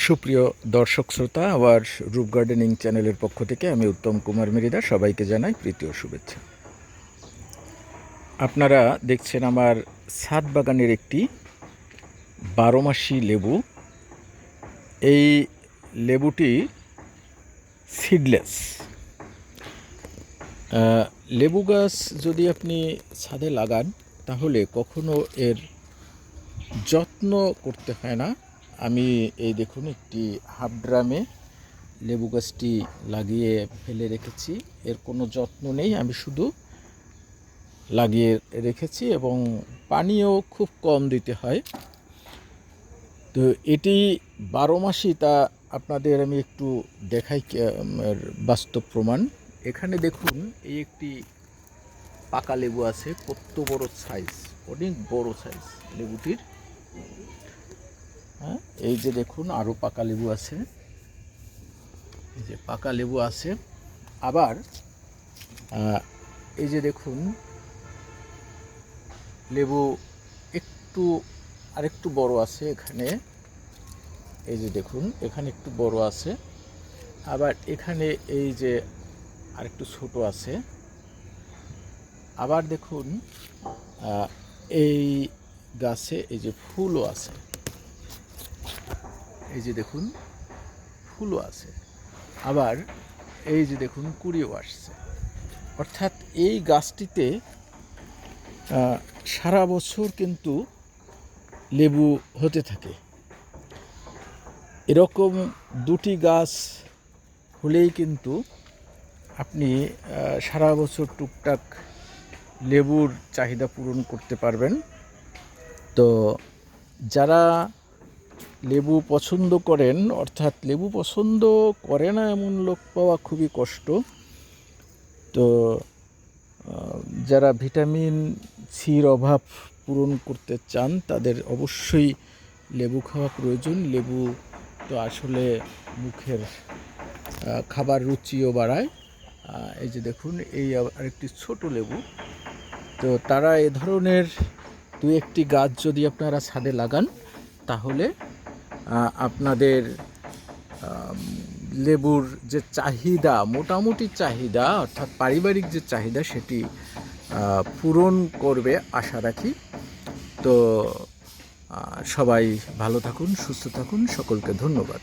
সুপ্রিয় দর্শক শ্রোতা, আবার রূপ গার্ডেনিং চ্যানেলের পক্ষ থেকে আমি উত্তম কুমার মৃধা সবাইকে জানাই প্রীতি ও শুভেচ্ছা। আপনারা দেখছেন আমার ছাদ বাগানের একটি 12 মাসি লেবু। এই লেবুটি সিডলেস। লেবু গাছ যদি আপনি ছাদে লাগান তাহলে কখনো এর যত্ন করতে হয় না। আমি এই দেখুন একটি হাফ ড্রামে লেবু গাছটি লাগিয়ে ফেলে রেখেছি। এর কোনো যত্ন নেই, আমি শুধু লাগিয়ে রেখেছি এবং পানিও খুব কম দিতে হয়। তো এটি 12 মাসই, তা আপনাদের আমি একটু দেখাই বাস্তব প্রমাণ। এখানে দেখুন এই একটি পাকা লেবু আছে, কত বড় সাইজ, অনেক বড় সাইজ লেবুটির। হ্যাঁ, এই যে দেখুন আরও পাকা লেবু আছে, এই যে পাকা লেবু আছে। আবার এই যে দেখুন লেবু একটু আরেকটু বড় আছে এখানে, এই যে দেখুন এখানে একটু বড় আছে। আবার এখানে এই যে আরেকটু ছোট আছে। আবার দেখুন এই গাছে এই যে ফুলও আছে, এই যে দেখুন ফুলও আছে। আবার এই যে দেখুন কুড়িও আসছে। অর্থাৎ এই গাছটিতে সারা বছর কিন্তু লেবু হতে থাকে। এরকম দুটি গাছ হলেই কিন্তু আপনি সারা বছর টুকটাক লেবুর চাহিদা পূরণ করতে পারবেন। তো যারা লেবু পছন্দ করেন, অর্থাৎ লেবু পছন্দ করে না এমন লোক পাওয়া খুবই কষ্ট। তো যারা ভিটামিন সির অভাব পূরণ করতে চান তাদের অবশ্যই লেবু খাওয়া প্রয়োজন। লেবু তো আসলে মুখের খাবার রুচিও বাড়ায়। এই যে দেখুন এই আরেকটি ছোট লেবু। তো তারা এ ধরনের দু একটি গাছ যদি আপনারা ছাদে লাগান তাহলে আপনাদের লেবুর যে চাহিদা, মোটামুটি চাহিদা, অর্থাৎ পারিবারিক যে চাহিদা, সেটি পূরণ করবে আশা রাখি। তো সবাই ভালো থাকুন, সুস্থ থাকুন, সকলকে ধন্যবাদ।